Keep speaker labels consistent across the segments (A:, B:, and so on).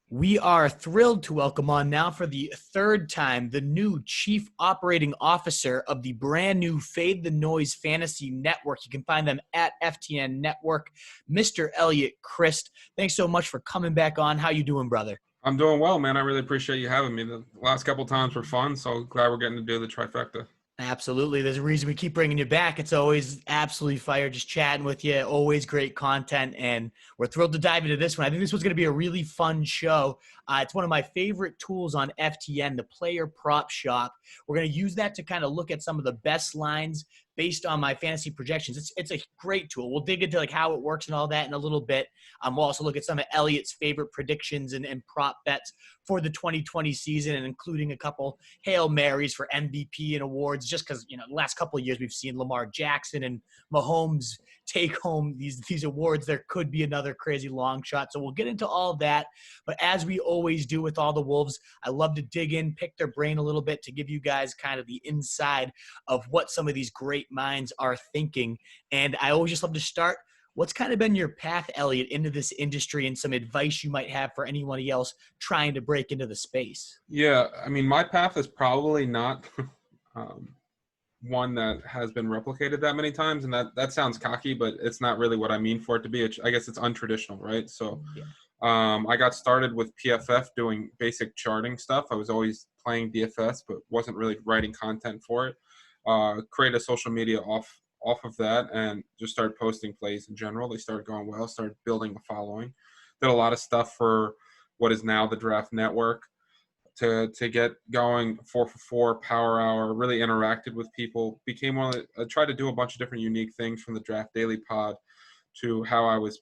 A: We are thrilled to welcome on now for the third time the new Chief Operating Officer of the brand new Fade the Noise Fantasy Network. You can find them at FTN Network, Mr. Eliot Crist. Thanks so much for coming back on. How you doing, brother?
B: I'm doing well, man. I really appreciate you having me. The last couple times were fun, so glad we're getting to do the trifecta.
A: Absolutely. There's a reason we keep bringing you back. It's always absolutely fire just chatting with you. Always great content. And we're thrilled to dive into this one. I think this was going to be a really fun show. It's one of my favorite tools on FTN, the player prop shop. We're going to use that to kind of look at some of the best lines based on my fantasy projections. It's a great tool. We'll dig into like how it works and all that in a little bit. We'll also look at some of Elliot's favorite predictions and prop bets for the 2020 season, and including a couple Hail Marys for MVP and awards, just because, the last couple of years we've seen Lamar Jackson and Mahomes take home these awards. There could be another crazy long shot. So we'll get into all of that. But as we always do with all the Wolves, I love to dig in, pick their brain a little bit to give you guys kind of the inside of what some of these great minds are thinking. And I always just love to start. What's kind of been your path, Eliot, into this industry, and some advice you might have for anybody else trying to break into the space?
B: Yeah, I mean, my path is probably not one that has been replicated that many times, and that sounds cocky, but it's not really what I mean for it to be. I guess it's untraditional, right? So
A: Yeah.
B: I got started with PFF doing basic charting stuff. I was always playing DFS, but wasn't really writing content for it. Create a social media off of that and just started posting plays in general. They started going well, started building a following. Did a lot of stuff for what is now the Draft Network to get going. 4for4 Power Hour, really interacted with people, became one of I tried to do a bunch of different unique things, from the Draft Daily Pod to how I was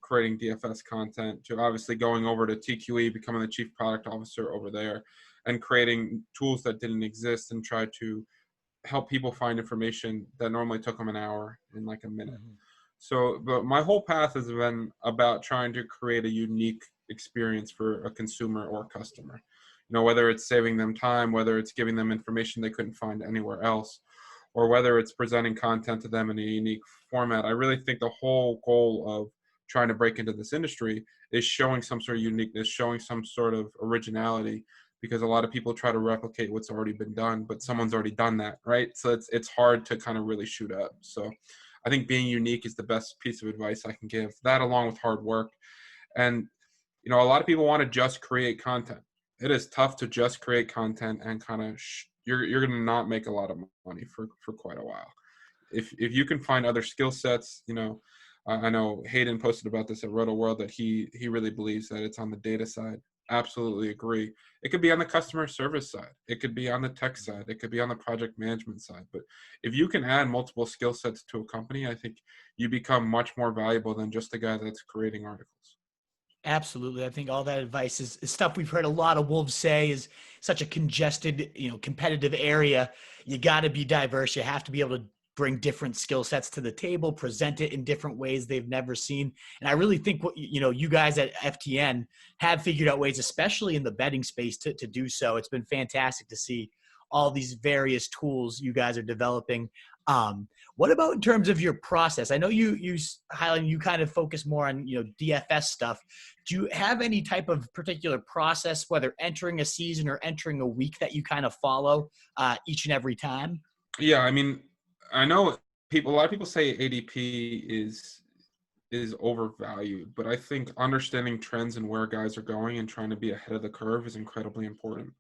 B: creating DFS content, to obviously going over to TQE, becoming the chief product officer over there, and creating tools that didn't exist and try to help people find information that normally took them an hour in like a minute.
A: Mm-hmm.
B: So, but my whole path has been about trying to create a unique experience for a consumer or customer. Whether it's saving them time, whether it's giving them information they couldn't find anywhere else, or whether it's presenting content to them in a unique format. I really think the whole goal of trying to break into this industry is showing some sort of uniqueness, showing some sort of originality, because a lot of people try to replicate what's already been done, but someone's already done that, right? So it's hard to kind of really shoot up. So I think being unique is the best piece of advice I can give. That, along with hard work. And, a lot of people want to just create content. It is tough to just create content and kind of you're going to not make a lot of money for quite a while. If you can find other skill sets, I know Hayden posted about this at Roto World, that he really believes that it's on the data side. Absolutely agree. It could be on the customer service side. It could be on the tech side. It could be on the project management side. But if you can add multiple skill sets to a company, I think you become much more valuable than just the guy that's creating articles.
A: Absolutely. I think all that advice is stuff we've heard a lot of Wolves say is such a congested, competitive area. You got to be diverse. You have to be able to bring different skill sets to the table, present it in different ways they've never seen. And I really think what, you guys at FTN have figured out ways, especially in the betting space, to do so. It's been fantastic to see all these various tools you guys are developing. What about in terms of your process? I know you highlight, you kind of focus more on, DFS stuff. Do you have any type of particular process, whether entering a season or entering a week, that you kind of follow each and every time?
B: Yeah, I mean, I know a lot of people say ADP is overvalued, but I think understanding trends and where guys are going and trying to be ahead of the curve is incredibly important,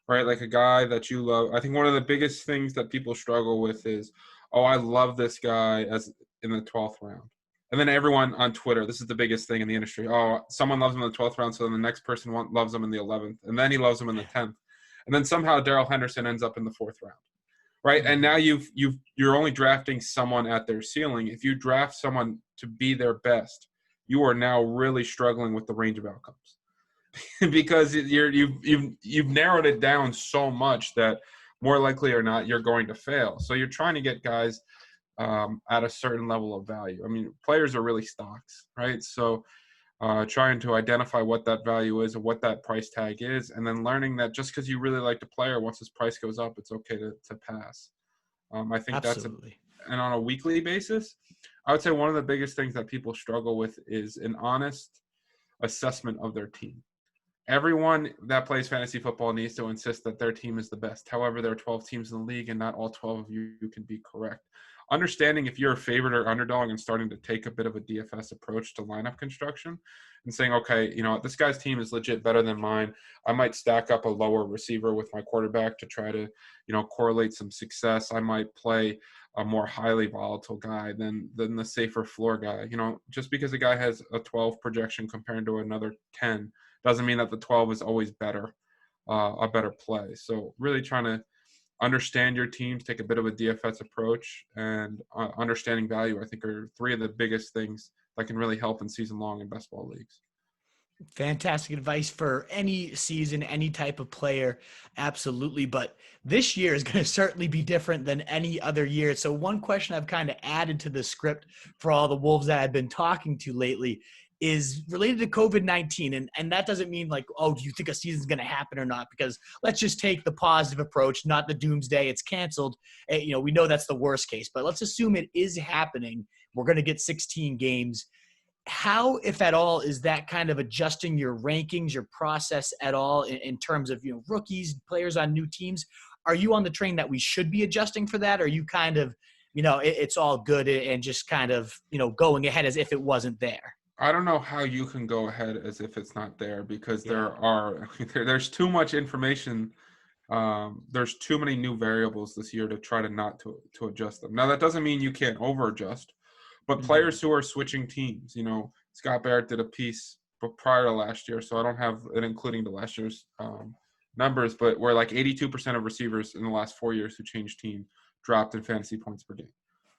B: right? Like a guy that you love. I think one of the biggest things that people struggle with is, oh, I love this guy as in the 12th round. And then everyone on Twitter, this is the biggest thing in the industry. Oh, someone loves him in the 12th round, so then the next person loves him in the 11th, and then he loves him in the 10th. And then somehow Darrell Henderson ends up in the 4th round. Right. And now you're only drafting someone at their ceiling. If you draft someone to be their best, you are now really struggling with the range of outcomes because you've narrowed it down so much that more likely or not you're going to fail. So you're trying to get guys at a certain level of value. I mean, players are really stocks, right? So trying to identify what that value is and what that price tag is, and then learning that just because you really like the player, once his price goes up, it's okay to pass. I think
A: Absolutely.
B: And on a weekly basis, I would say one of the biggest things that people struggle with is an honest assessment of their team. everyone that plays fantasy football needs to insist that their team is the best. However, there are 12 teams in the league, and not all 12 of you can be correct. Understanding if you're a favorite or underdog and starting to take a bit of a DFS approach to lineup construction and saying, okay, this guy's team is legit better than mine. I might stack up a lower receiver with my quarterback to try to, correlate some success. I might play a more highly volatile guy than the safer floor guy. Just because a guy has a 12 projection compared to another 10 doesn't mean that the 12 is always better, a better play. So really trying to understand your teams, take a bit of a DFS approach, and understanding value, I think, are three of the biggest things that can really help in season long in best ball leagues.
A: Fantastic advice for any season, any type of player. Absolutely. But this year is going to certainly be different than any other year. So one question I've kind of added to the script for all the Wolves that I've been talking to lately is related to COVID-19. And that doesn't mean like, oh, do you think a season's going to happen or not? Because let's just take the positive approach, not the doomsday. It's canceled. We know that's the worst case, but let's assume it is happening. We're going to get 16 games. How, if at all, is that kind of adjusting your rankings, your process at all in terms of, rookies, players on new teams? Are you on the train that we should be adjusting for that? Or are you kind of, it's all good and just kind of, going ahead as if it wasn't there?
B: I don't know how you can go ahead as if it's not there because there's too much information. There's too many new variables this year to try to not to adjust them. Now, that doesn't mean you can't over adjust. But players who are switching teams, Scott Barrett did a piece prior to last year, so I don't have it including the last year's numbers, but where like 82% of receivers in the last 4 years who changed team dropped in fantasy points per game.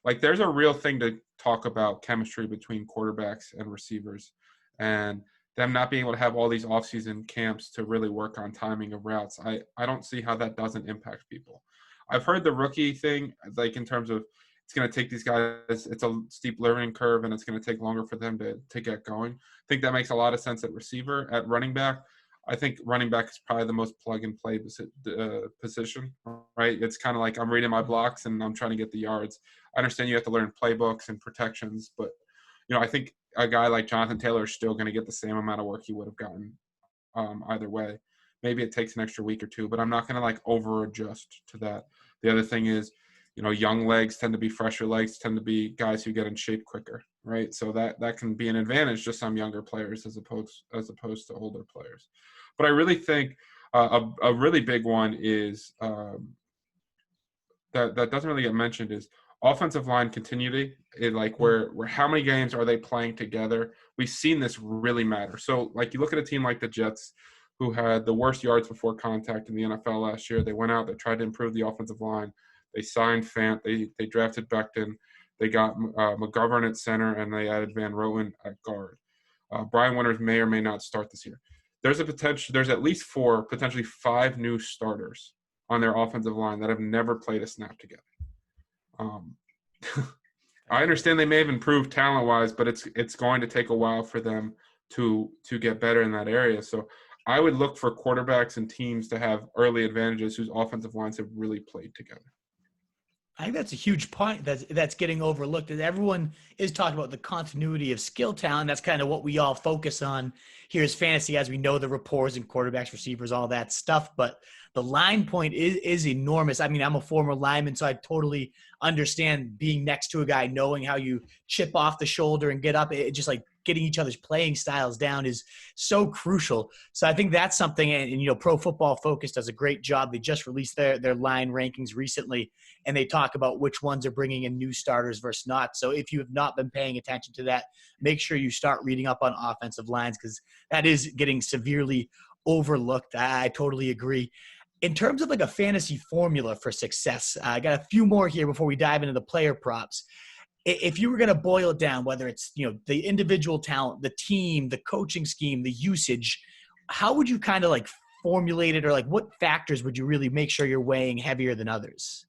B: Like there's a real thing to talk about chemistry between quarterbacks and receivers and them not being able to have all these offseason camps to really work on timing of routes. I don't see how that doesn't impact people. I've heard the rookie thing, like in terms of it's going to take these guys, it's a steep learning curve, and it's going to take longer for them to get going. I think that makes a lot of sense at receiver. At running back, I think running back is probably the most plug-and-play position, right? It's kind of like I'm reading my blocks and I'm trying to get the yards. I understand you have to learn playbooks and protections, but, I think a guy like Jonathan Taylor is still going to get the same amount of work he would have gotten either way. Maybe it takes an extra week or two, but I'm not going to, like, over-adjust to that. The other thing is, young legs tend to be fresher legs, tend to be guys who get in shape quicker, right? So that can be an advantage to some younger players as opposed to older players. But I really think a really big one is that doesn't really get mentioned is offensive line continuity. Where how many games are they playing together? We've seen this really matter. So like you look at a team like the Jets, who had the worst yards before contact in the NFL last year. They went out, they tried to improve the offensive line. They signed Fant. They drafted Becton. They got McGovern at center, and they added Van Roten at guard. Brian Winters may or may not start this year. There's at least 4, potentially 5 new starters on their offensive line that have never played a snap together. I understand they may have improved talent-wise, but it's going to take a while for them to get better in that area. So I would look for quarterbacks and teams to have early advantages whose offensive lines have really played together.
A: I think that's a huge point that's getting overlooked. And everyone is talking about the continuity of skill talent. That's kind of what we all focus on here as fantasy, as we know the rapports and quarterbacks, receivers, all that stuff. But the line point is enormous. I mean, I'm a former lineman, so I totally understand being next to a guy, knowing how you chip off the shoulder and get up. It just like getting each other's playing styles down is so crucial. So I think that's something, and Pro Football Focus does a great job. They just released their line rankings recently, and they talk about which ones are bringing in new starters versus not. So if you have not been paying attention to that, make sure you start reading up on offensive lines because that is getting severely overlooked. I totally agree. In terms of like a fantasy formula for success, I got a few more here before we dive into the player props. If you were going to boil it down, whether it's, the individual talent, the team, the coaching scheme, the usage, how would you kind of like formulate it, or like what factors would you really make sure you're weighing heavier than others?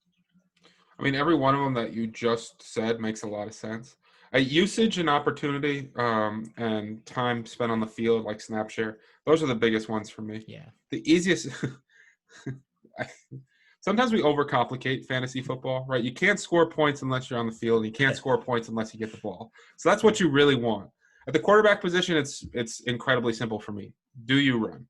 B: I mean, every one of them that you just said makes a lot of sense. Usage and opportunity and time spent on the field, like snap share, those are the biggest ones for me.
A: Yeah.
B: The easiest sometimes we overcomplicate fantasy football, right? You can't score points unless you're on the field. You can't score points unless you get the ball. So that's what you really want. At the quarterback position, it's incredibly simple for me. Do you run?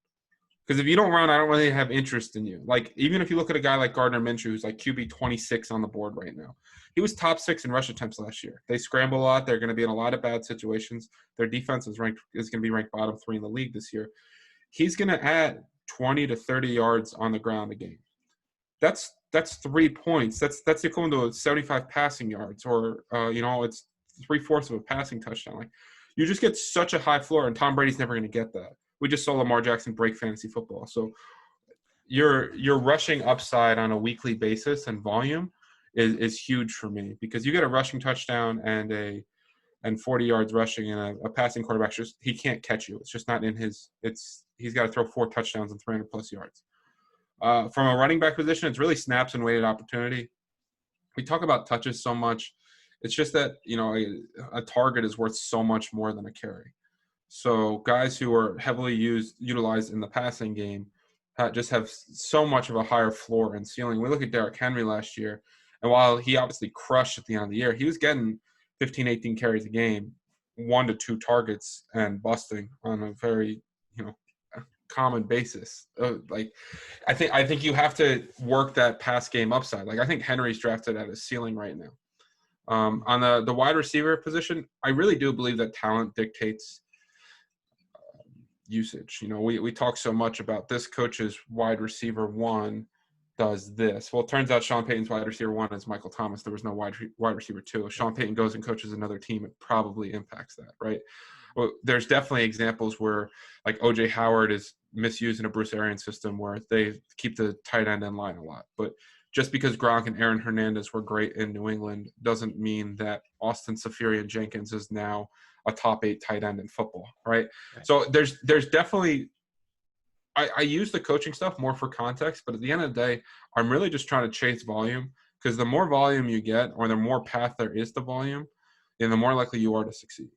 B: Because if you don't run, I don't really have interest in you. Like, even if you look at a guy like Gardner Minshew, who's like QB 26 on the board right now, he was top 6 in rush attempts last year. They scramble a lot. They're going to be in a lot of bad situations. Their defense is going to be ranked bottom 3 in the league this year. He's going to add 20 to 30 yards on the ground a game. That's 3 points. That's equivalent to 75 passing yards, or it's 3/4 of a passing touchdown. Like, you just get such a high floor, and Tom Brady's never going to get that. We just saw Lamar Jackson break fantasy football. So your rushing upside on a weekly basis and volume is huge for me, because you get a rushing touchdown and 40 yards rushing, and a passing quarterback, he can't catch you. It's just not in his. He's got to throw 4 touchdowns and 300 plus yards. From a running back position, it's really snaps and weighted opportunity. We talk about touches so much. It's just that, a target is worth so much more than a carry. So guys who are heavily utilized in the passing game just have so much of a higher floor and ceiling. We look at Derrick Henry last year, and while he obviously crushed at the end of the year, he was getting 15, 18 carries a game, 1 to 2 targets, and busting on a very, common basis. I think you have to work that pass game upside. Like, I think Henry's drafted at a ceiling right now. On the wide receiver position, I really do believe that talent dictates usage. We talk so much about this coach's wide receiver 1 does this. Well, it turns out Sean Payton's wide receiver 1 is Michael Thomas. There was no wide receiver 2. If Sean Payton goes and coaches another team, it probably impacts that, right? Well, there's definitely examples where, like, O.J. Howard is misused in a Bruce Arians system where they keep the tight end in line a lot. But just because Gronk and Aaron Hernandez were great in New England doesn't mean that Austin Seferian-Jenkins is now a top 8 tight end in football, right? So there's definitely – I use the coaching stuff more for context, but at the end of the day, I'm really just trying to chase volume, because the more volume you get, or the more path there is to volume, then the more likely you are to succeed.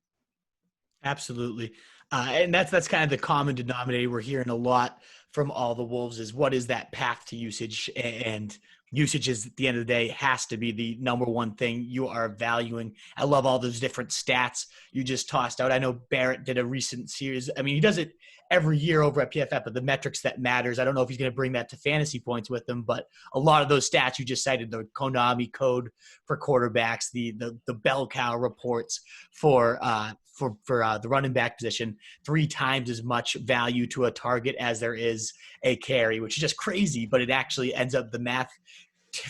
A: Absolutely. And that's kind of the common denominator we're hearing a lot from all the Wolves is, what is that path to usage? And usage is, at the end of the day, has to be the number one thing you are valuing. I love all those different stats you just tossed out. I know Barrett did a recent series. I mean, he does it every year over at PFF, but the metrics that matters. I don't know if he's going to bring that to fantasy points with him, but a lot of those stats you just cited, the Konami code for quarterbacks, the bell cow reports for the running back position, 3 times as much value to a target as there is a carry, which is just crazy, but it actually ends up, the math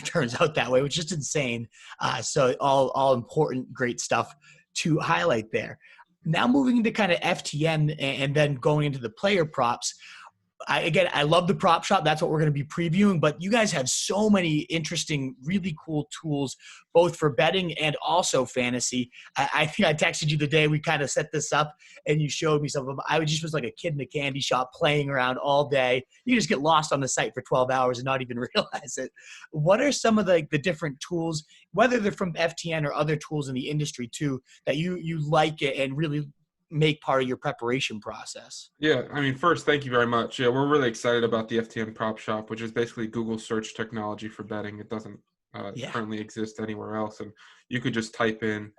A: turns out that way, which is just insane. So all important, great stuff to highlight there. Now moving into kind of FTN and then going into the player props. I love the prop shop. That's what we're going to be previewing. But you guys have so many interesting, really cool tools, both for betting and also fantasy. I think I texted you the day we kind of set this up, and you showed me some of them. I just was like a kid in a candy shop playing around all day. You can just get lost on the site for 12 hours and not even realize it. What are some of the different tools, whether they're from FTN or other tools in the industry too, that you like it and really make part of your preparation process?
B: Yeah, I mean, first, thank you very much. Yeah, we're really excited about the FTN Prop Shop, which is basically Google search technology for betting. It doesn't currently exist anywhere else, and you could just type in,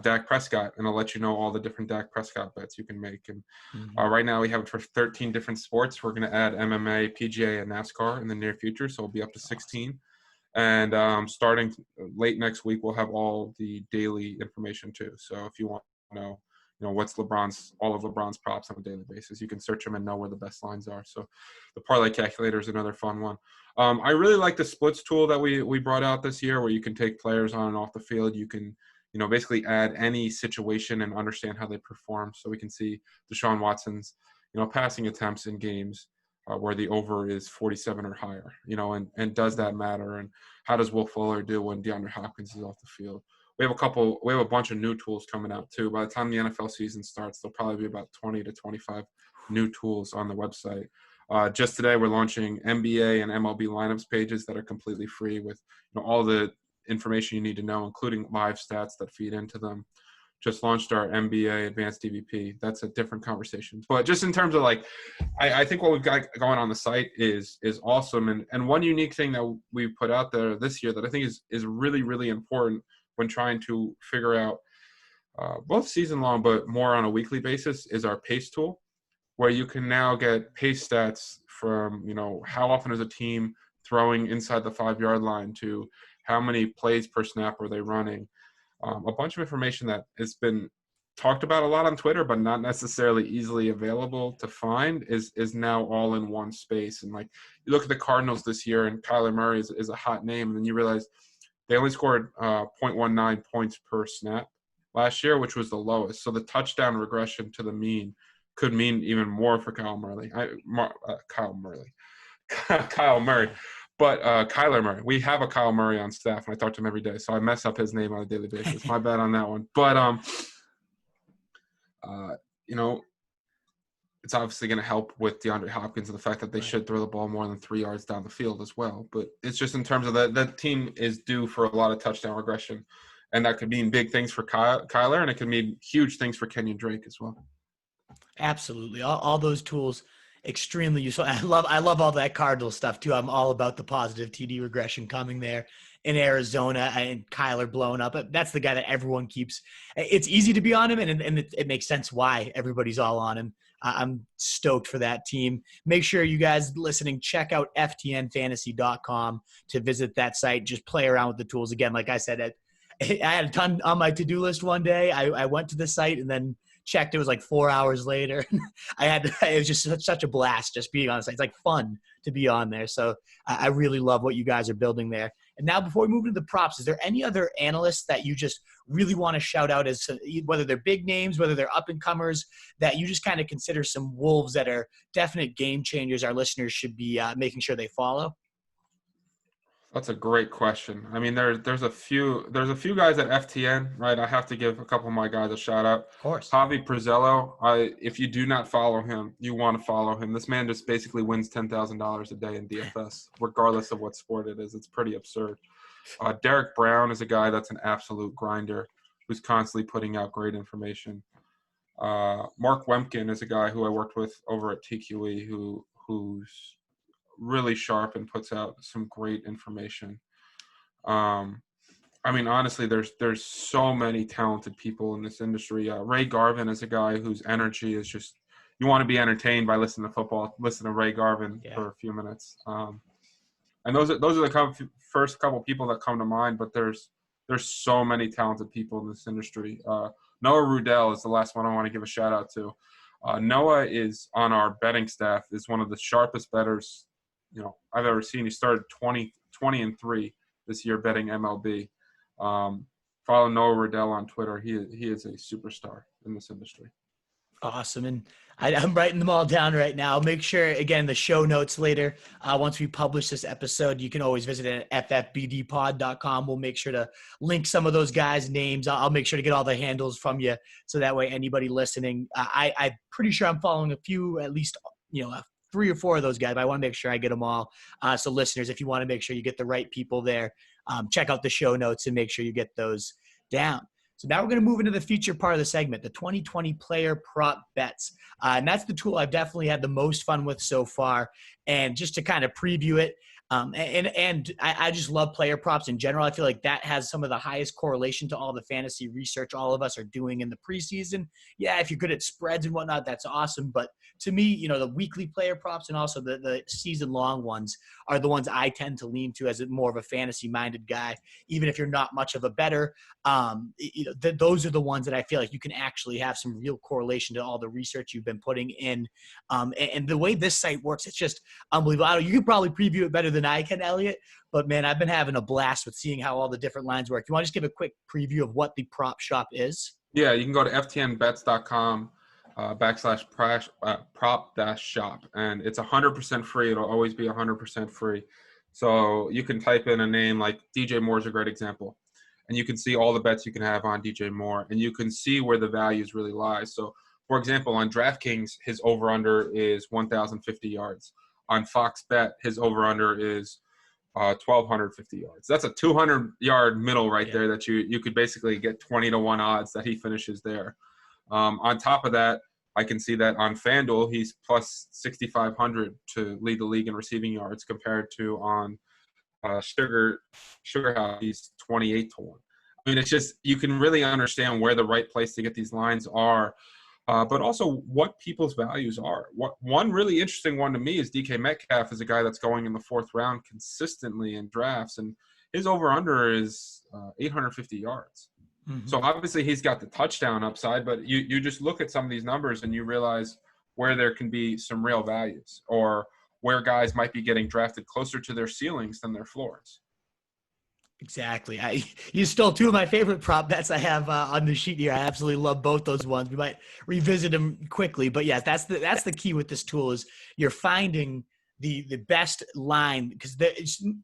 B: Dak Prescott, and it'll let you know all the different Dak Prescott bets you can make. And right now we have it for 13 different sports. We're going to add MMA, PGA, and NASCAR in the near future, so we'll be up to 16. And starting late next week, we'll have all the daily information too. So if you want to know, what's all of LeBron's props on a daily basis, you can search them and know where the best lines are. So the parlay calculator is another fun one. I really like the splits tool that we brought out this year, where you can take players on and off the field. You can, basically add any situation and understand how they perform. So we can see Deshaun Watson's, passing attempts in games where the over is 47 or higher, and does that matter? And how does Will Fuller do when DeAndre Hopkins is off the field? We have a bunch of new tools coming out too. By the time the NFL season starts, there'll probably be about 20 to 25 new tools on the website. Just today, we're launching NBA and MLB lineups pages that are completely free with all the information you need to know, including live stats that feed into them. Just launched our NBA Advanced DVP. That's a different conversation. But just in terms of I think what we've got going on the site is awesome. And one unique thing that we've put out there this year that I think is really, really important when trying to figure out both season long, but more on a weekly basis, is our pace tool. where you can now get pace stats from, how often is a team throwing inside the 5-yard line to how many plays per snap are they running. A bunch of information that has been talked about a lot on Twitter, but not necessarily easily available to find is now all in one space. And like, you look at the Cardinals this year, and Kyler Murray is a hot name, and then you realize they only scored 0.19 points per snap last year, which was the lowest. So the touchdown regression to the mean could mean even more for Kyle Murray. Kyle Murray. But Kyler Murray, we have a Kyle Murray on staff, and I talk to him every day, so I mess up his name on a daily basis. My bad on that one. But it's obviously going to help with DeAndre Hopkins and the fact that they should throw the ball more than 3 yards down the field as well. But it's just in terms of that team is due for a lot of touchdown regression, and that could mean big things for Kyler, and it could mean huge things for Kenyan Drake as well.
A: Absolutely, all those tools extremely useful. I love all that Cardinal stuff too. I'm all about the positive TD regression coming there in Arizona and Kyler blowing up. That's the guy that everyone keeps. It's easy to be on him, and it makes sense why everybody's all on him. I'm stoked for that team. Make sure you guys listening, check out ftnfantasy.com to visit that site. Just play around with the tools. Again, like I said, I had a ton on my to-do list one day. I went to the site and then checked. It was like 4 hours later. It was just such a blast just being on the site. It's like fun to be on there. So I really love what you guys are building there. And now before we move into the props, is there any other analysts that you just really want to shout out as whether they're big names, whether they're up and comers, that you just kind of consider some wolves that are definite game changers our listeners should be making sure they follow?
B: That's a great question. I mean, there's a few guys at FTN, right? I have to give a couple of my guys a shout out.
A: Of course.
B: Javi Prezzello, if you do not follow him, you want to follow him. This man just basically wins $10,000 a day in DFS, regardless of what sport it is. It's pretty absurd. Derek Brown is a guy that's an absolute grinder who's constantly putting out great information. Mark Wemkin is a guy who I worked with over at TQE who's really sharp and puts out some great information. I mean, honestly, there's so many talented people in this industry. Ray Garvin is a guy whose energy is just, you want to be entertained by listening to football. Listen to Ray Garvin for a few minutes. And those are the first couple people that come to mind. But there's so many talented people in this industry. Noah Rudell is the last one I want to give a shout out to. Noah is on our betting staff. Is one of the sharpest bettors I've ever seen. He started 20-3 this year betting MLB. Follow Noah Riddell on Twitter. He is a superstar in this industry.
A: Awesome. And I'm writing them all down right now. Make sure, again, the show notes later, once we publish this episode, you can always visit it at ffbdpod.com. We'll make sure to link some of those guys' names. I'll make sure to get all the handles from you, so that way anybody listening, I'm pretty sure I'm following a few, at least, 3 or 4 of those guys, but I want to make sure I get them all. So listeners, if you want to make sure you get the right people there, check out the show notes and make sure you get those down. So now we're going to move into the feature part of the segment, the 2020 player prop bets. And that's the tool I've definitely had the most fun with so far. And just to kind of preview it, and I just love player props in general. I feel like that has some of the highest correlation to all the fantasy research all of us are doing in the preseason. Yeah, if you're good at spreads and whatnot, that's awesome. But to me, the weekly player props and also the season-long ones are the ones I tend to lean to as more of a fantasy-minded guy. Even if you're not much of a bettor, those are the ones that I feel like you can actually have some real correlation to all the research you've been putting in. And the way this site works, it's just unbelievable. You could probably preview it better than I can, Eliot. But, man, I've been having a blast with seeing how all the different lines work. You want to just give a quick preview of what the prop shop is?
B: Yeah, you can go to ftnbets.com. /prop-shop, and it's 100% free. It'll always be 100% free. So you can type in a name like DJ Moore is a great example, and you can see all the bets you can have on DJ Moore, and you can see where the values really lie. So, for example, on DraftKings, his over-under is 1,050 yards. On Fox Bet, his over-under is 1,250 yards. That's a 200-yard middle right there that you could basically get 20-1 odds that he finishes there. On top of that, I can see that on FanDuel, he's plus 6,500 to lead the league in receiving yards compared to on Sugar House, he's 28-1. I mean, it's just, you can really understand where the right place to get these lines are but also what people's values are. One really interesting one to me is DK Metcalf is a guy that's going in the 4th round consistently in drafts, and his over-under is 850 yards.
A: Mm-hmm.
B: So obviously he's got the touchdown upside, but you just look at some of these numbers and you realize where there can be some real values, or where guys might be getting drafted closer to their ceilings than their floors.
A: Exactly. You stole 2 of my favorite prop bets I have on the sheet here. I absolutely love both those ones. We might revisit them quickly, but yes, that's the key with this tool is you're finding the best line, because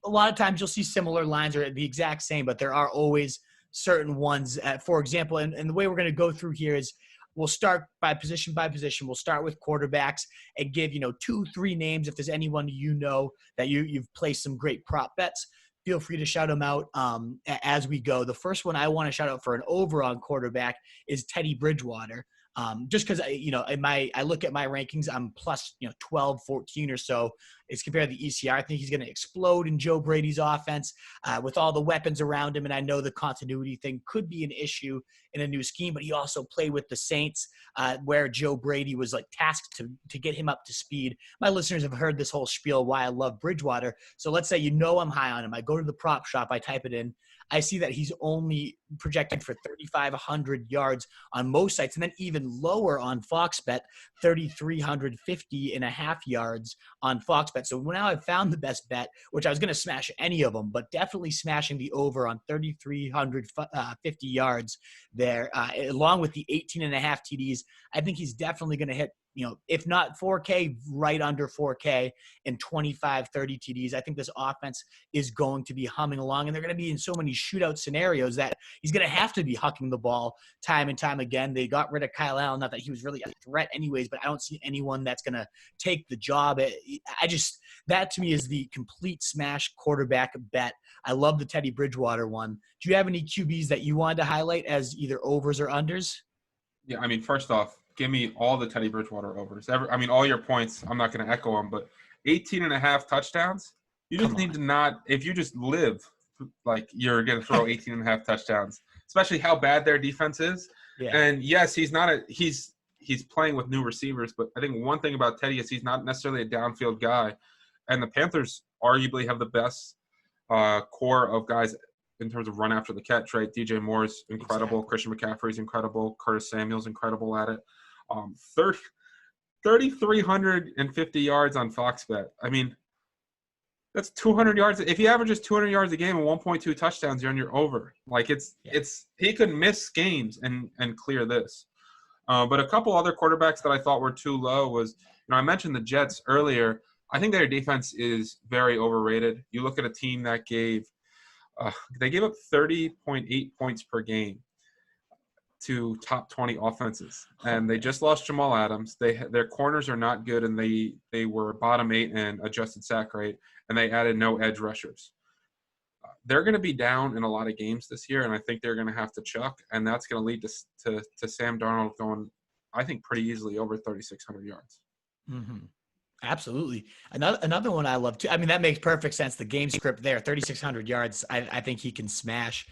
A: a lot of times you'll see similar lines or the exact same, but there are always certain ones. For example, and the way we're going to go through here is we'll start by position. We'll start with quarterbacks and give 2-3 names if there's anyone that you've placed some great prop bets. Feel free to shout them out as we go. The first one I want to shout out for an over on quarterback is Teddy Bridgewater. Just because, I look at my rankings, I'm plus, 12, 14 or so. It's compared to the ECR. I think he's going to explode in Joe Brady's offense with all the weapons around him. And I know the continuity thing could be an issue in a new scheme, but he also played with the Saints where Joe Brady was tasked to get him up to speed. My listeners have heard this whole spiel why I love Bridgewater. So let's say I'm high on him. I go to the prop shop, I type it in. I see that he's only projected for 3,500 yards on most sites, and then even lower on Fox Bet, 3,350.5 yards on Fox Bet. So now I've found the best bet, which I was going to smash any of them, but definitely smashing the over on 3,350 yards there, along with the 18.5 TDs. I think he's definitely going to hit, if not 4K, right under 4K and 25, 30 TDs. I think this offense is going to be humming along, and they're going to be in so many shootout scenarios that he's going to have to be hucking the ball time and time again. They got rid of Kyle Allen, not that he was really a threat anyways, but I don't see anyone that's going to take the job. That to me is the complete smash quarterback bet. I love the Teddy Bridgewater one. Do you have any QBs that you wanted to highlight as either overs or unders?
B: Yeah, first off, give me all the Teddy Bridgewater overs. All your points, I'm not going to echo them, but 18.5 touchdowns, you just need to not – if you just live you're going to throw 18.5 touchdowns, especially how bad their defense is.
A: Yeah.
B: And, yes, he's playing with new receivers, but I think one thing about Teddy is he's not necessarily a downfield guy. And the Panthers arguably have the best core of guys in terms of run after the catch, right? DJ Moore's incredible. Exactly. Christian McCaffrey's incredible. Curtis Samuel's incredible at it. 3,350 yards on Fox Bet. That's 200 yards. If he averages 200 yards a game and 1.2 touchdowns, you're on your over. He could miss games and clear this. But a couple other quarterbacks that I thought were too low was, I mentioned the Jets earlier. I think their defense is very overrated. You look at a team that gave up 30.8 points per game to top 20 offenses, and they just lost Jamal Adams. Their corners are not good, and they were bottom 8 in adjusted sack rate, and they added no edge rushers. They're going to be down in a lot of games this year, and I think they're going to have to chuck, and that's going to lead to Sam Darnold going, I think, pretty easily over 3,600 yards.
A: Mm-hmm. Absolutely. Another one I love too. That makes perfect sense. The game script there, 3,600 yards. I think he can smash.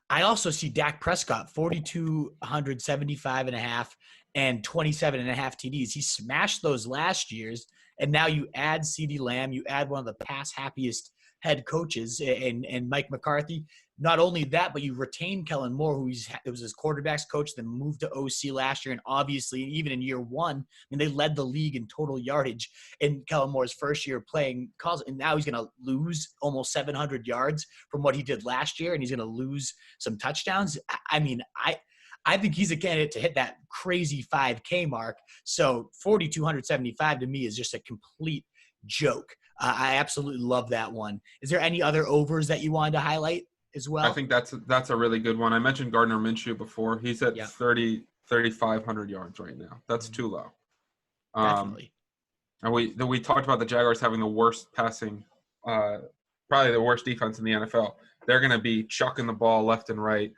A: I also see Dak Prescott, 4,275.5 and 27.5 TDs. He smashed those last year's, and now you add CeeDee Lamb, you add one of the pass happiest head coaches and Mike McCarthy. Not only that, but you retain Kellen Moore, who it was his quarterbacks coach, then moved to OC last year. And obviously, even in year one, they led the league in total yardage in Kellen Moore's first year playing calls. And now he's going to lose almost 700 yards from what he did last year. And he's going to lose some touchdowns. I think he's a candidate to hit that crazy 5K mark. So 4,275 to me is just a complete joke. I absolutely love that one. Is there any other overs that you wanted to highlight as well?
B: I think that's a really good one. I mentioned Gardner Minshew before. He's at 3,500 yards right now. That's too low.
A: Definitely.
B: And we talked about the Jaguars having the worst passing, probably the worst defense in the NFL. They're going to be chucking the ball left and right.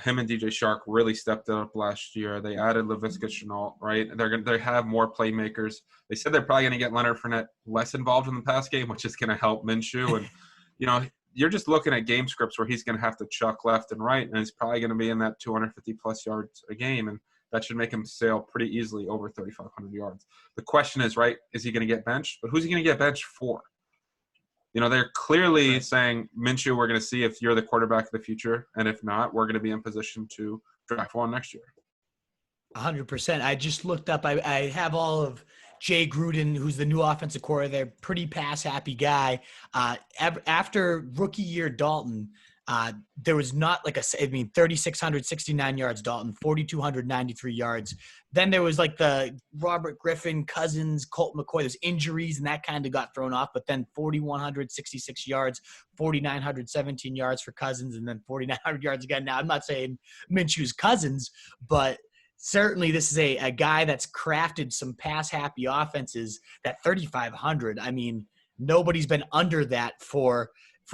B: Him and DJ Shark really stepped up last year. They added Laviska Shenault, right? They have more playmakers. They said they're probably going to get Leonard Fournette less involved in the pass game, which is going to help Minshew. And, you're just looking at game scripts where he's going to have to chuck left and right, and he's probably going to be in that 250-plus yards a game. And that should make him sail pretty easily over 3,500 yards. The question is, right, is he going to get benched? But who's he going to get benched for? They're clearly saying, Minshew, we're going to see if you're the quarterback of the future. And if not, we're going to be in position to draft one next year.
A: 100%. I just looked up. I have all of Jay Gruden, who's the new offensive coordinator. They're pretty pass-happy guy. After rookie year Dalton, there was not 3,669 yards Dalton, 4,293 yards. Then there was the Robert Griffin, Cousins, Colt McCoy. There's injuries, and that kind of got thrown off. But then 4,166 yards, 4,917 yards for Cousins, and then 4,900 yards again. Now, I'm not saying Minshew's Cousins, but certainly this is a guy that's crafted some pass-happy offenses. That 3,500, I mean, nobody's been under that for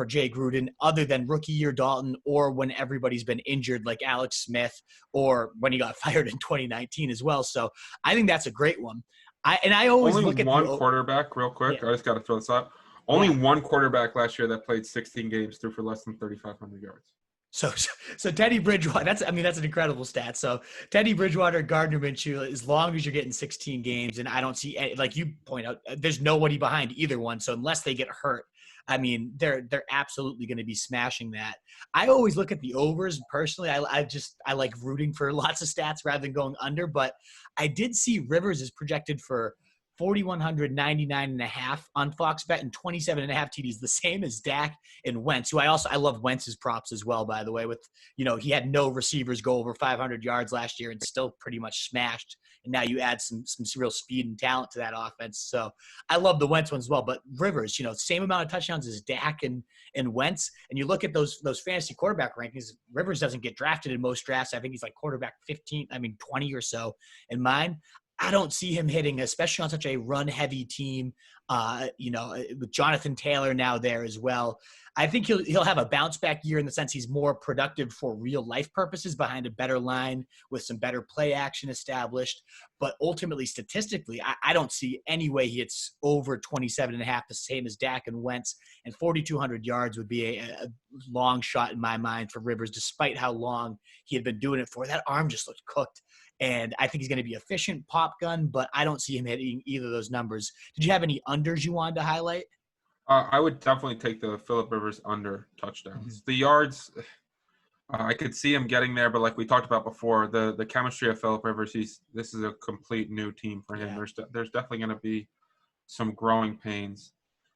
A: Jay Gruden other than rookie year Dalton or when everybody's been injured like Alex Smith or when he got fired in 2019 as well. So I think that's a great one. I always look at
B: one quarterback real quick. Yeah. I just got to throw this out. Only one quarterback last year that played 16 games threw for less than 3,500 yards.
A: So Teddy Bridgewater, that's an incredible stat. So Teddy Bridgewater, Gardner Minshew, as long as you're getting 16 games, and I don't see any, like you point out, there's nobody behind either one. So unless they get hurt, I mean, they're absolutely going to be smashing that. I always look at the overs personally. I like rooting for lots of stats rather than going under, but I did see Rivers is projected for 4,199.5 on Fox Bet and 27.5 TDs, the same as Dak and Wentz, who I love Wentz's props as well, by the way, with, he had no receivers go over 500 yards last year and still pretty much smashed. And now you add some real speed and talent to that offense. So I love the Wentz one as well, but Rivers, same amount of touchdowns as Dak and Wentz. And you look at those fantasy quarterback rankings, Rivers doesn't get drafted in most drafts. I think he's like quarterback 20 or so in mine. I don't see him hitting, especially on such a run-heavy team, with Jonathan Taylor now there as well. I think he'll have a bounce-back year in the sense he's more productive for real-life purposes behind a better line with some better play action established. But ultimately, statistically, I don't see any way he hits over 27.5, the same as Dak and Wentz. And 4,200 yards would be a long shot in my mind for Rivers, despite how long he had been doing it for. That arm just looked cooked. And I think he's going to be efficient pop gun, but I don't see him hitting either of those numbers. Did you have any unders you wanted to highlight?
B: I would definitely take the Phillip Rivers under touchdowns. The yards, I could see him getting there, but like we talked about before, the chemistry of Phillip Rivers, this is a complete new team for him. Yeah. There's definitely going to be some growing pains.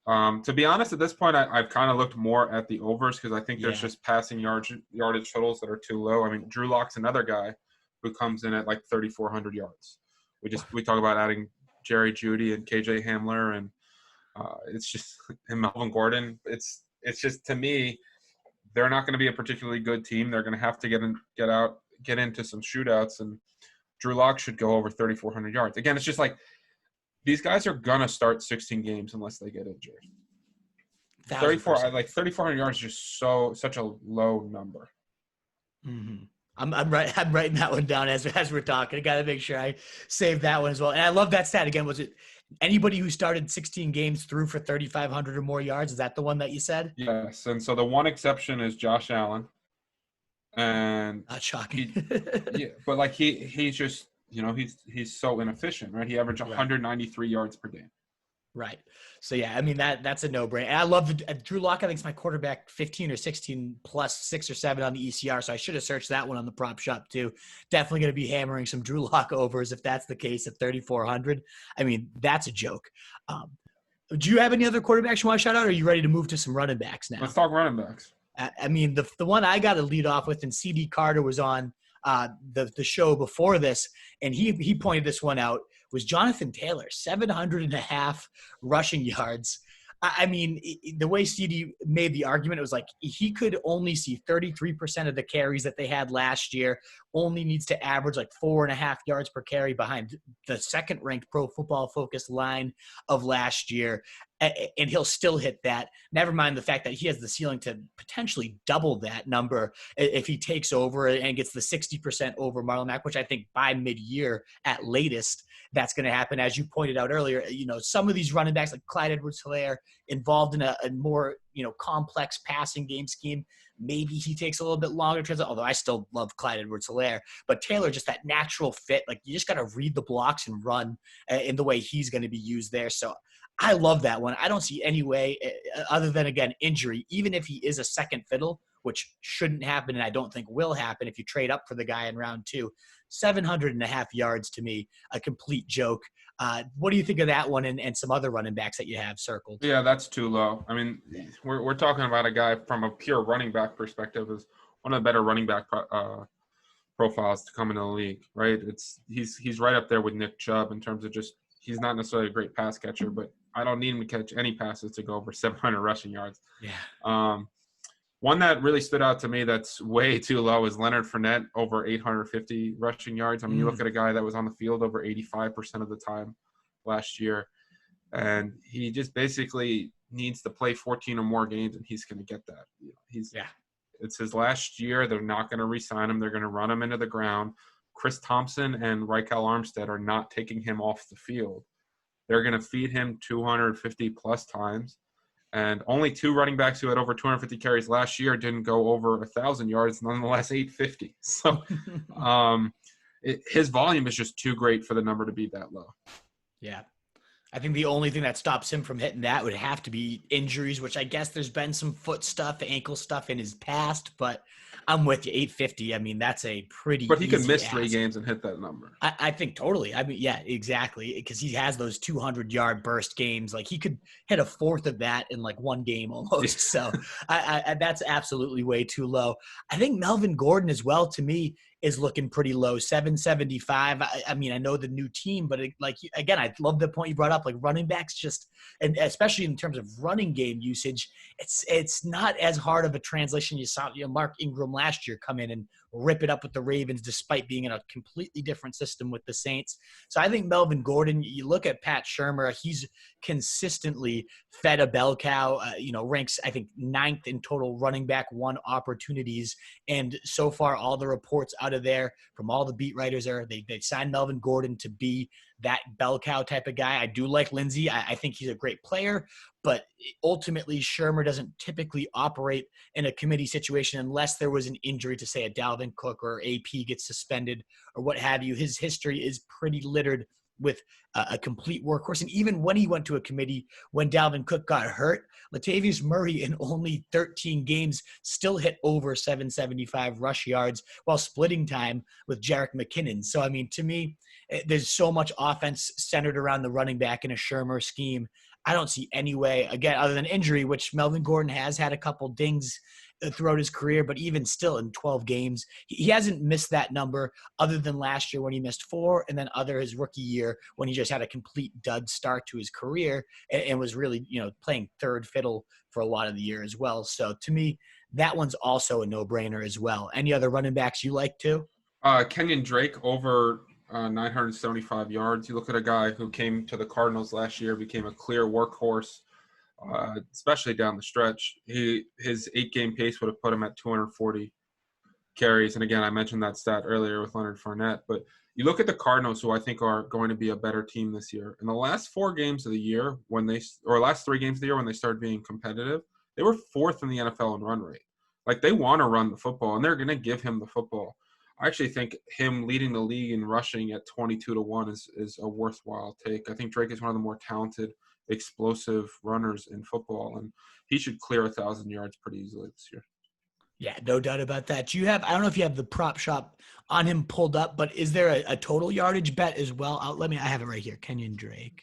B: To be honest, at this point, I've kind of looked more at the overs because I think there's just passing yardage totals that are too low. I mean, Drew Lock's another guy who comes in at like 3,400 yards. We talk about adding Jerry Jeudy and KJ Hamler and it's just and Melvin Gordon. It's just, to me, they're not going to be a particularly good team. They're going to have to get into some shootouts, and Drew Lock should go over 3,400 yards. Again, it's just like these guys are going to start 16 games unless they get injured. 3,400 yards is just such a low number.
A: Mm-hmm. I'm writing that one down as we're talking. I got to make sure I save that one as well. And I love that stat. Again, was it anybody who started 16 games through for 3,500 or more yards? Is that the one that you said?
B: Yes. And so the one exception is Josh Allen. And
A: not shocking.
B: But like he's just, he's so inefficient, right? He averaged 193 yards per game.
A: Right. So, yeah, I mean, that's a no-brainer. And I love Drew Lock. I think is my quarterback 15 or 16 plus 6 or 7 on the ECR. So I should have searched that one on the prop shop too. Definitely going to be hammering some Drew Lock overs if that's the case at 3,400. I mean, that's a joke. Do you have any other quarterbacks you want to shout out, or are you ready to move to some running backs now?
B: Let's talk running backs.
A: I mean, the one I got to lead off with, and CD Carter was on the show before this, and he pointed this one out, was Jonathan Taylor, 700.5 rushing yards. I mean, the way CD made the argument, it was like he could only see 33% of the carries that they had last year, only needs to average like 4.5 yards per carry behind the second-ranked Pro Football Focus line of last year, and he'll still hit that. Never mind the fact that he has the ceiling to potentially double that number if he takes over and gets the 60% over Marlon Mack, which I think by mid-year at latest. that's going to happen. As you pointed out earlier, some of these running backs like Clyde Edwards-Helaire involved in a more, complex passing game scheme. Maybe he takes a little bit longer to translate, although I still love Clyde Edwards-Helaire. But Taylor, just that natural fit. Like, you just got to read the blocks and run in the way he's going to be used there. So I love that one. I don't see any way other than, again, injury, even if he is a second fiddle, which shouldn't happen and I don't think will happen if you trade up for the guy in round 2. 700.5 yards to me, a complete joke. What do you think of that one and some other running backs that you have circled?
B: Yeah, that's too low. I mean, we're talking about a guy from a pure running back perspective is one of the better running back profiles to come into the league, right? He's right up there with Nick Chubb in terms of just he's not necessarily a great pass catcher, but I don't need him to catch any passes to go over 700 rushing yards.
A: Yeah.
B: One that really stood out to me that's way too low is Leonard Fournette, over 850 rushing yards. I mean, you look at a guy that was on the field over 85% of the time last year, and he just basically needs to play 14 or more games, and he's going to get that. It's his last year. They're not going to re-sign him. They're going to run him into the ground. Chris Thompson and Raquel Armstead are not taking him off the field. They're going to feed him 250-plus times. And only 2 running backs who had over 250 carries last year didn't go over 1,000 yards, nonetheless 850. So his volume is just too great for the number to be that low.
A: Yeah. I think the only thing that stops him from hitting that would have to be injuries, which I guess there's been some foot stuff, ankle stuff in his past, but I'm with you. 850. I mean, that's a pretty
B: But he could miss
A: ask.
B: 3 games and hit that number.
A: I think totally. I mean, yeah, exactly. Because he has those 200-yard burst games. Like, he could hit a fourth of that in like one game almost. So I that's absolutely way too low. I think Melvin Gordon as well, to me, is looking pretty low, 775. I mean, I know the new team, but again, I love the point you brought up. Like, running backs just, and especially in terms of running game usage, it's not as hard of a translation. You saw Mark Ingram last year come in and rip it up with the Ravens, despite being in a completely different system with the Saints. So I think Melvin Gordon, you look at Pat Shurmur, he's consistently fed a bell cow, ranks, I think, 9th in total running back 1 opportunities. And so far, all the reports out of there from all the beat writers are they signed Melvin Gordon to be that bell cow type of guy. I do like Lindsey. I think he's a great player, but ultimately Shurmur doesn't typically operate in a committee situation unless there was an injury to, say, a Dalvin Cook or AP gets suspended or what have you. His history is pretty littered with a complete workhorse. And even when he went to a committee, when Dalvin Cook got hurt, Latavius Murray in only 13 games still hit over 775 rush yards while splitting time with Jerick McKinnon. So, I mean, to me, there's so much offense centered around the running back in a Shurmur scheme. I don't see any way, again, other than injury, which Melvin Gordon has had a couple dings throughout his career, but even still in 12 games, he hasn't missed that number other than last year when he missed 4, and then his rookie year when he just had a complete dud start to his career and was really, playing third fiddle for a lot of the year as well. So to me, that one's also a no-brainer as well. Any other running backs you like too?
B: Kenyan Drake, over 975 yards. You look at a guy who came to the Cardinals last year, became a clear workhorse, especially down the stretch. His 8-game pace would have put him at 240 carries. And again, I mentioned that stat earlier with Leonard Fournette. But you look at the Cardinals, who I think are going to be a better team this year. In the last 4 games of the year, last 3 games of the year when they started being competitive, they were 4th in the NFL in run rate. Like, they want to run the football, and they're going to give him the football. I actually think him leading the league in rushing at 22-1 is a worthwhile take. I think Drake is one of the more talented, explosive runners in football, and he should clear 1,000 yards pretty easily this year.
A: Yeah, no doubt about that. I don't know if you have the prop shop on him pulled up, but is there a total yardage bet as well? I have it right here. Kenyan Drake.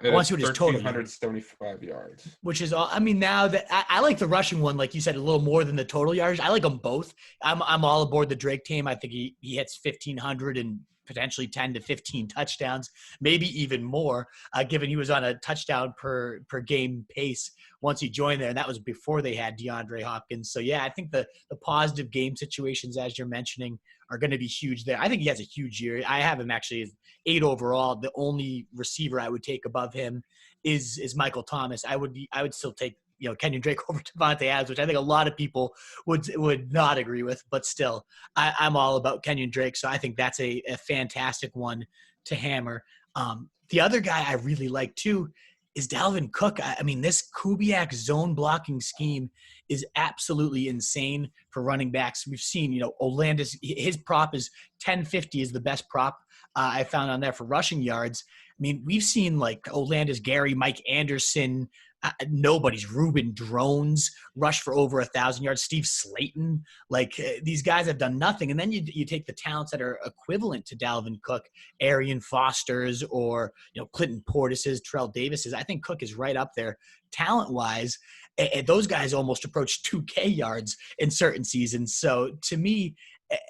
A: I want to see what his total
B: 1,375 yards.
A: Which is all. I mean, now that I like the rushing one, like you said, a little more than the total yardage. I like them both. I'm all aboard the Drake team. I think he hits 1,500 and potentially 10 to 15 touchdowns, maybe even more, given he was on a touchdown per game pace once he joined there. And that was before they had DeAndre Hopkins. So, yeah, I think the positive game situations, as you're mentioning, are going to be huge there. I think he has a huge year. I have him actually as 8 overall. The only receiver I would take above him is Michael Thomas. I would still take Kenyan Drake over DeVante Adams, which I think a lot of people would not agree with, but still, I'm all about Kenyan Drake. So I think that's a fantastic one to hammer. The other guy I really like too is Dalvin Cook. I mean, this Kubiak zone blocking scheme is absolutely insane for running backs. We've seen, Olandis, his prop is 1050 is the best prop I found on there for rushing yards. I mean, we've seen like Olandis, Gary, Mike Anderson, nobody's Ruben Drones rush for over 1,000 yards. Steve Slayton, these guys have done nothing. And then you take the talents that are equivalent to Dalvin Cook, Arian Foster's, or Clinton Portis's, Terrell Davis's. I think Cook is right up there talent wise. And those guys almost approach 2K yards in certain seasons. So to me,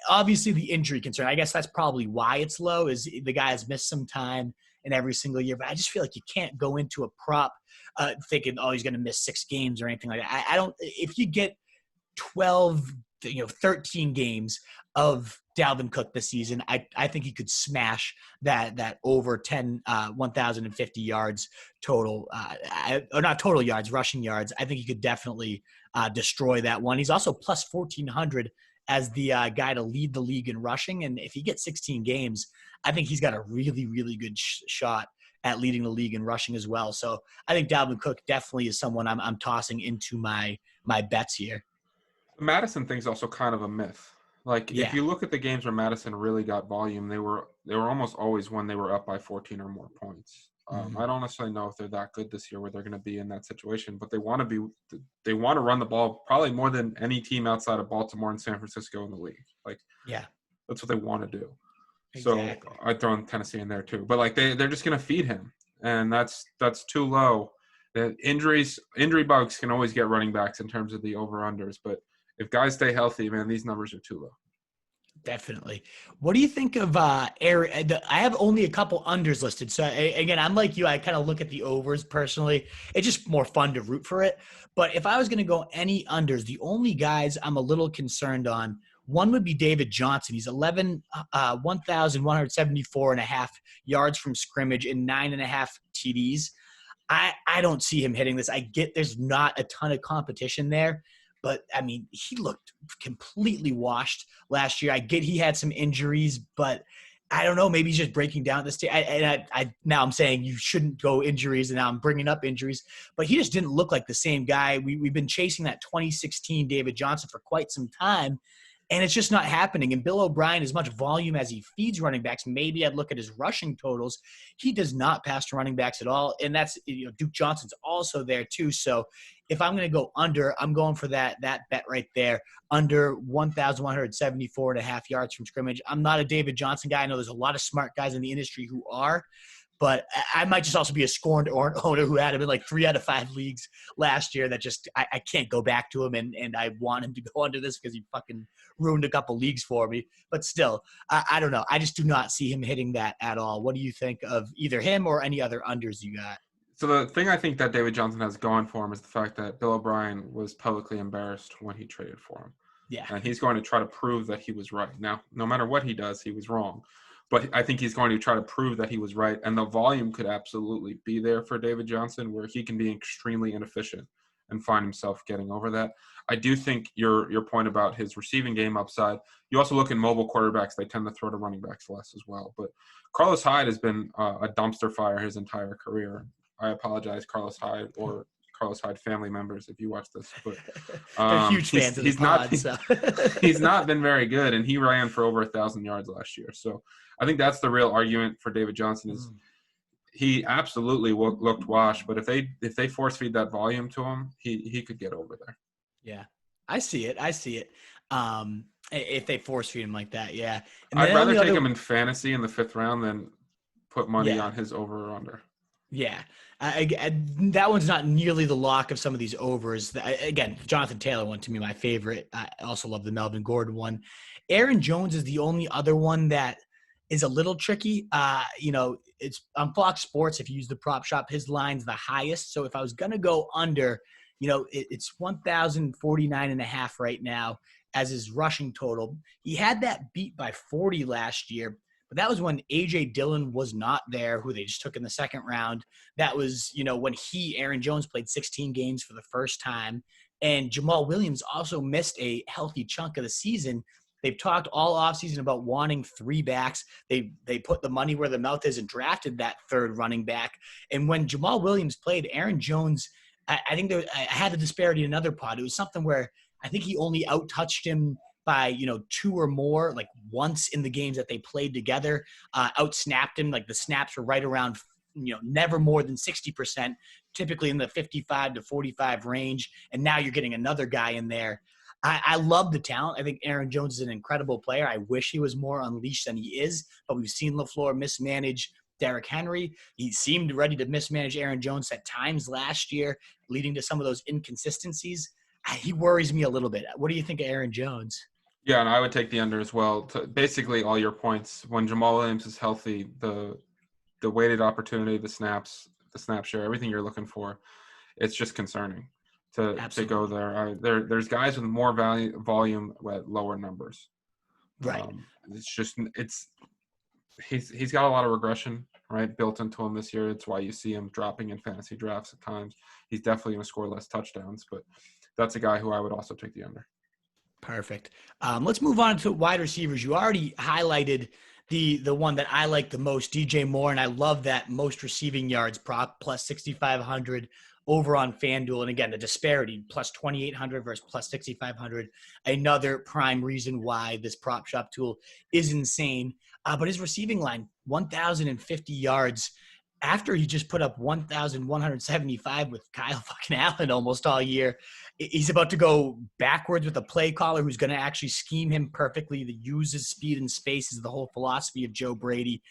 A: obviously the injury concern, I guess that's probably why it's low, is the guy has missed some time in every single year. But I just feel like you can't go into a prop thinking, he's going to miss 6 games or anything like that. I don't. If you get 12, 13 games of Dalvin Cook this season, I think he could smash that over 1,050 yards total, or not total yards, rushing yards. I think he could definitely destroy that one. He's also plus 1,400 as the guy to lead the league in rushing. And if he gets 16 games, I think he's got a really, really good shot at leading the league in rushing as well. So I think Dalvin Cook definitely is someone I'm tossing into my bets here.
B: The Madison thing's also kind of a myth. If you look at the games where Madison really got volume, they were almost always when they were up by 14 or more points. I don't necessarily know if they're that good this year where they're going to be in that situation, but they want to run the ball probably more than any team outside of Baltimore and San Francisco in the league. That's what they want to do. Exactly. So I'd throw in Tennessee in there too, but they're just going to feed him, and that's too low. The injury bugs can always get running backs in terms of the over-unders, but if guys stay healthy, man, these numbers are too low.
A: Definitely. What do you think of Aaron? I have only a couple unders listed. So again, I'm like you. I kind of look at the overs personally. It's just more fun to root for it. But if I was going to go any unders, the only guys I'm a little concerned on, one would be David Johnson. He's 1,174 and a half yards from scrimmage and 9.5 TDs. I don't see him hitting this. I get there's not a ton of competition there. But, I mean, he looked completely washed last year. I get he had some injuries, but I don't know. Maybe he's just breaking down this team. Now I'm saying you shouldn't go injuries, and now I'm bringing up injuries. But he just didn't look like the same guy. We've been chasing that 2016 David Johnson for quite some time, and it's just not happening. And Bill O'Brien, as much volume as he feeds running backs, maybe I'd look at his rushing totals. He does not pass to running backs at all, and that's Duke Johnson's also there too. So if I'm going to go under, I'm going for that bet right there, under 1,174 and a half yards from scrimmage. I'm not a David Johnson guy. I know there's a lot of smart guys in the industry who are, but I might just also be a scorned owner who had him in 3 out of 5 leagues last year that just I can't go back to him, and I want him to go under this because he fucking ruined a couple leagues for me. But still, I don't know. I just do not see him hitting that at all. What do you think of either him or any other unders you got?
B: So the thing I think that David Johnson has going for him is the fact that Bill O'Brien was publicly embarrassed when he traded for him.
A: Yeah.
B: And he's going to try to prove that he was right. Now, no matter what he does, he was wrong. But I think he's going to try to prove that he was right. And the volume could absolutely be there for David Johnson, where he can be extremely inefficient and find himself getting over that. I do think your point about his receiving game upside, you also look at mobile quarterbacks, they tend to throw to running backs less as well. But Carlos Hyde has been a dumpster fire his entire career. I apologize, Carlos Hyde or Carlos Hyde family members, if you watch this. But
A: they're huge fans of the pod, so.
B: He's not been very good, and he ran for over 1,000 yards last year. So I think that's the real argument for David Johnson is he absolutely looked washed, but if they force feed that volume to him, he could get over there.
A: Yeah, I see it. If they force feed him like that, yeah. And
B: I'd rather take him in fantasy in the 5th round than put money on his over or under.
A: Yeah, that one's not nearly the lock of some of these overs. Again, Jonathan Taylor one to me, my favorite. I also love the Melvin Gordon one. Aaron Jones is the only other one that is a little tricky. It's on Fox Sports. If you use the prop shop, his line's the highest. So if I was going to go under, it's 1,049 and a half right now as his rushing total. He had that beat by 40 last year. But that was when A.J. Dillon was not there, who they just took in the 2nd round. That was, when Aaron Jones, played 16 games for the first time. And Jamal Williams also missed a healthy chunk of the season. They've talked all offseason about wanting 3 backs. They put the money where the mouth is and drafted that 3rd running back. And when Jamal Williams played, Aaron Jones, I think I had the disparity in another pod. It was something where I think he only out-touched him by 2 or more, like once in the games that they played together, out-snapped him. Like the snaps were right around, never more than 60%, typically in the 55 to 45 range. And now you're getting another guy in there. I love the talent. I think Aaron Jones is an incredible player. I wish he was more unleashed than he is, but we've seen LaFleur mismanage Derrick Henry. He seemed ready to mismanage Aaron Jones at times last year, leading to some of those inconsistencies. He worries me a little bit. What do you think of Aaron Jones?
B: Yeah, and I would take the under as well. Basically, all your points. When Jamal Williams is healthy, the weighted opportunity, the snap share, everything you're looking for, it's just concerning to go there. There's guys with more volume at lower numbers.
A: Right.
B: He's got a lot of regression, right, built into him this year. It's why you see him dropping in fantasy drafts at times. He's definitely going to score less touchdowns, but that's a guy who I would also take the under.
A: Perfect. Let's move on to wide receivers. You already highlighted the one that I like the most, DJ Moore, and I love that most receiving yards prop plus 6,500 over on FanDuel. And again, the disparity plus 2,800 versus plus 6,500. Another prime reason why this prop shop tool is insane. But his receiving line, 1,050 yards. After he just put up 1,175 with Kyle fucking Allen almost all year, he's about to go backwards with a play caller who's going to actually scheme him perfectly, that uses speed and space is the whole philosophy of Joe Brady.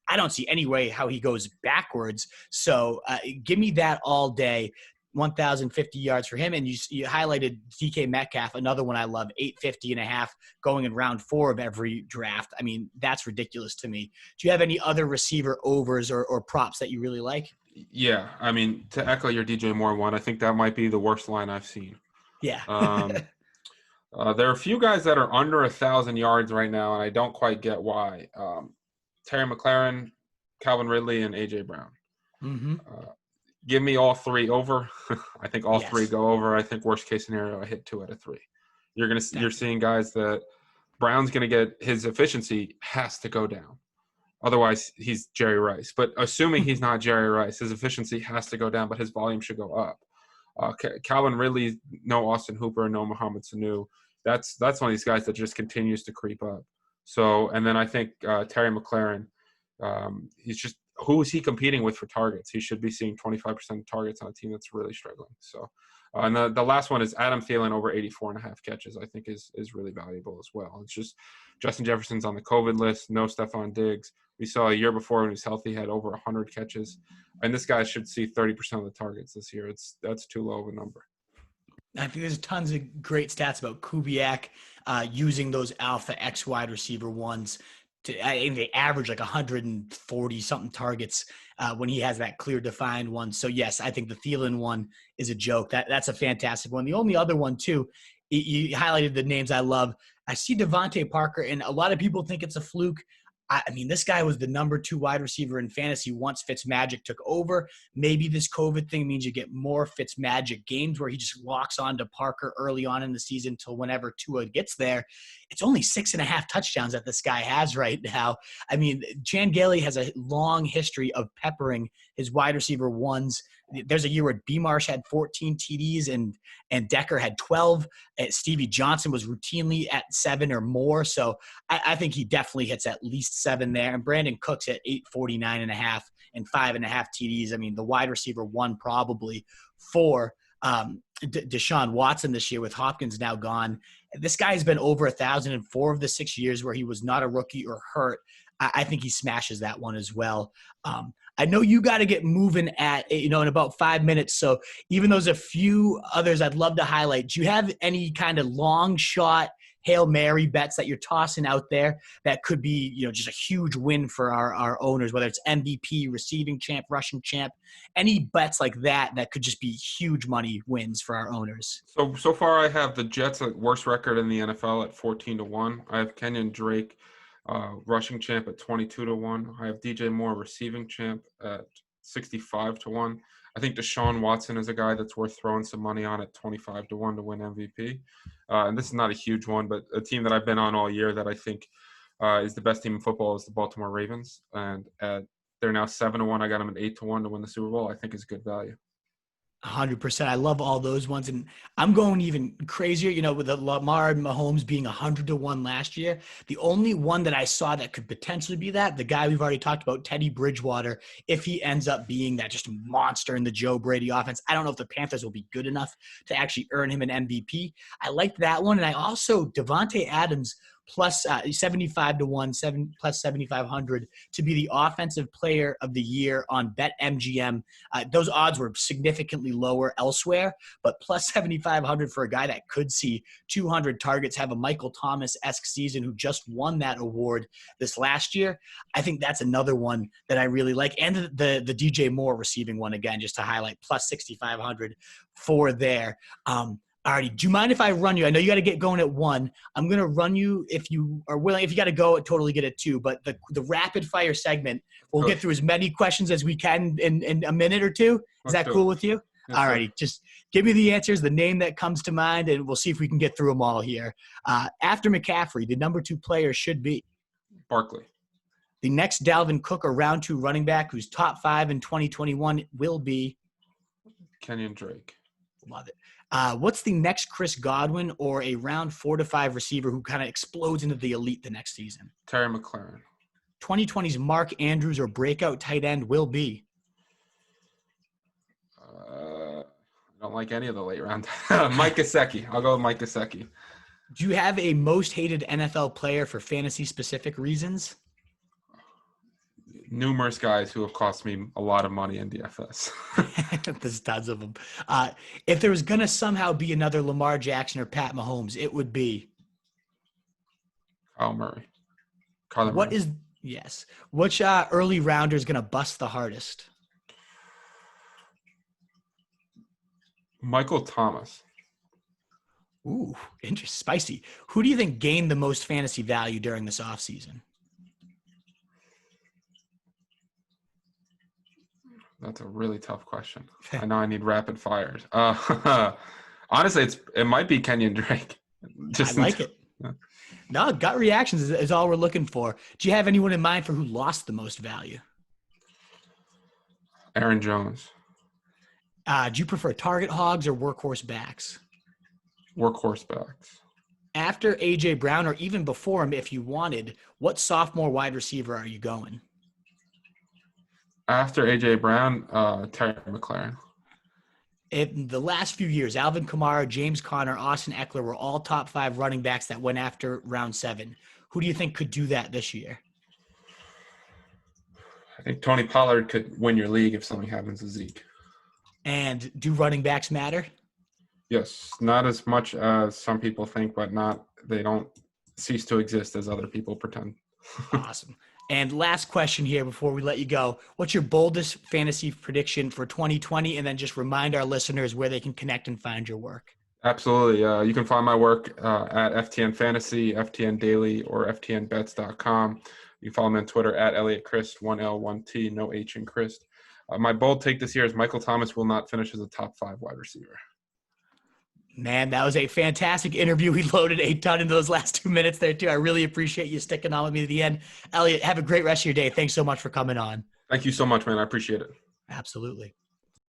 A: I don't see any way how he goes backwards. So give me that all day. 1,050 yards for him. And you highlighted DK Metcalf, another one I love, 850.5 going in round 4 of every draft. I mean, that's ridiculous to me. Do you have any other receiver overs or props that you really like?
B: Yeah. I mean, to echo your DJ Moore one, I think that might be the worst line I've seen.
A: Yeah.
B: There are a few guys that are under 1,000 yards right now, and I don't quite get why. Terry McLaurin, Calvin Ridley, and A.J. Brown.
A: Mm-hmm.
B: Give me all 3 over. I think all 3 go over. I think worst case scenario, I hit 2 out of 3. You're seeing guys that Brown's going to get, his efficiency has to go down. Otherwise, he's Jerry Rice. But assuming he's not Jerry Rice, his efficiency has to go down, but his volume should go up. Calvin Ridley, no Austin Hooper, no Mohamed Sanu. That's one of these guys that just continues to creep up. So, and then I think Terry McLaurin, he's just, who is he competing with for targets? He should be seeing 25% of targets on a team that's really struggling. So, and the last one is Adam Thielen over 84.5 catches, I think is really valuable as well. It's just Justin Jefferson's on the COVID list, no Stephon Diggs. We saw a year before when he was healthy, had over 100 catches. And this guy should see 30% of the targets this year. That's too low of a number.
A: I think there's tons of great stats about Kubiak using those alpha X wide receiver ones. I think they average like 140 something targets when he has that clear defined one. So yes, I think the Thielen one is a joke. That's a fantastic one. The only other one too, you highlighted the names I love. I see DeVante Parker, and a lot of people think it's a fluke. I mean, this guy was the number 2 wide receiver in fantasy once Fitzmagic took over. Maybe this COVID thing means you get more Fitzmagic games where he just locks on to Parker early on in the season till whenever Tua gets there. It's only 6.5 touchdowns that this guy has right now. I mean, Chan Gailey has a long history of peppering his wide receiver ones. There's a year where B. Marsh had 14 TDs and Decker had 12. Stevie Johnson was routinely at 7 or more. So I think he definitely hits at least 7 there. And Brandon Cooks at 849.5 and 5.5 TDs. I mean, the wide receiver 1 probably for Deshaun Watson this year with Hopkins now gone. This guy has been over 1,000 in 4 of the 6 years where he was not a rookie or hurt. I think he smashes that one as well. I know you got to get moving in about 5 minutes. So even though there's a few others I'd love to highlight, do you have any kind of long shot Hail Mary bets that you're tossing out there that could be, just a huge win for our owners, whether it's MVP, receiving champ, rushing champ, any bets like that could just be huge money wins for our owners?
B: So far I have the Jets at worst record in the NFL at 14-1. I have Kenyan Drake rushing champ at 22-1. I have DJ Moore receiving champ at 65-1. I think Deshaun Watson is a guy that's worth throwing some money on at 25-1 to win MVP. And this is not a huge one, but a team that I've been on all year that I think is the best team in football is the Baltimore Ravens. And they're now 7-1. I got them at 8-1 to win the Super Bowl. I think is good value.
A: 100%. I love all those ones. And I'm going even crazier, with the Lamar and Mahomes being 100-1 last year. The only one that I saw that could potentially be that, the guy we've already talked about, Teddy Bridgewater, if he ends up being that just monster in the Joe Brady offense. I don't know if the Panthers will be good enough to actually earn him an MVP. I like that one. And I also, Devontae Adams, plus 75-1, plus 7,500 to be the offensive player of the year on BetMGM. Those odds were significantly lower elsewhere, but plus 7,500 for a guy that could see 200 targets, have a Michael Thomas-esque season, who just won that award this last year. I think that's another one that I really like. And the DJ Moore receiving one, again, just to highlight, plus 6,500 for there. Alrighty, do you mind if I run you? I know you got to get going at 1. I'm going to run you if you are willing. If you got to go, totally get it 2. But the rapid fire segment, we'll get through as many questions as we can in a minute or 2. Is that cool with you? Yes, alrighty, just give me the answers, the name that comes to mind, and we'll see if we can get through them all here. After McCaffrey, the number 2 player should be
B: Barkley.
A: The next Dalvin Cook or round 2 running back who's top 5 in 2021 will be
B: Kenyan Drake.
A: Love it. What's the next Chris Godwin or a round 4 to 5 receiver who kind of explodes into the elite the next season?
B: Terry McLaurin.
A: 2020's Mark Andrews or breakout tight end will be?
B: I don't like any of the late round. Mike Gesicki. I'll go with Mike Gesicki.
A: Do you have a most hated NFL player for fantasy specific reasons?
B: Numerous guys who have cost me a lot of money in DFS.
A: There's tons of them. If there was going to somehow be another Lamar Jackson or Pat Mahomes, it would be
B: Kyler Murray.
A: Yes. Which early rounder is going to bust the hardest?
B: Michael Thomas.
A: Ooh, interesting. Spicy. Who do you think gained the most fantasy value during this offseason?
B: That's a really tough question. I know I need rapid fires. Honestly, it might be Kenyan Drake.
A: I like it. Yeah. No, gut reactions is all we're looking for. Do you have anyone in mind for who lost the most value?
B: Aaron Jones.
A: Do you prefer target hogs or workhorse backs?
B: Workhorse backs.
A: After A.J. Brown or even before him, if you wanted, what sophomore wide receiver are you going?
B: After A.J. Brown, Terry McLaurin.
A: In the last few years, Alvin Kamara, James Conner, Austin Eckler were all top 5 running backs that went after round 7. Who do you think could do that this year?
B: I think Tony Pollard could win your league if something happens to Zeke.
A: And do running backs matter?
B: Yes, not as much as some people think, but they don't cease to exist as other people pretend.
A: Awesome. And last question here before we let you go. What's your boldest fantasy prediction for 2020? And then just remind our listeners where they can connect and find your work.
B: Absolutely. You can find my work at FTN Fantasy, FTN Daily, or FTNBets.com. You can follow me on Twitter at Eliot Crist, 1L, 1T, no H in Crist. My bold take this year is Michael Thomas will not finish as a top 5 wide receiver.
A: Man, that was a fantastic interview. We loaded a ton into those last 2 minutes there, too. I really appreciate you sticking on with me to the end. Eliot, have a great rest of your day. Thanks so much for coming on.
B: Thank you so much, man. I appreciate it.
A: Absolutely.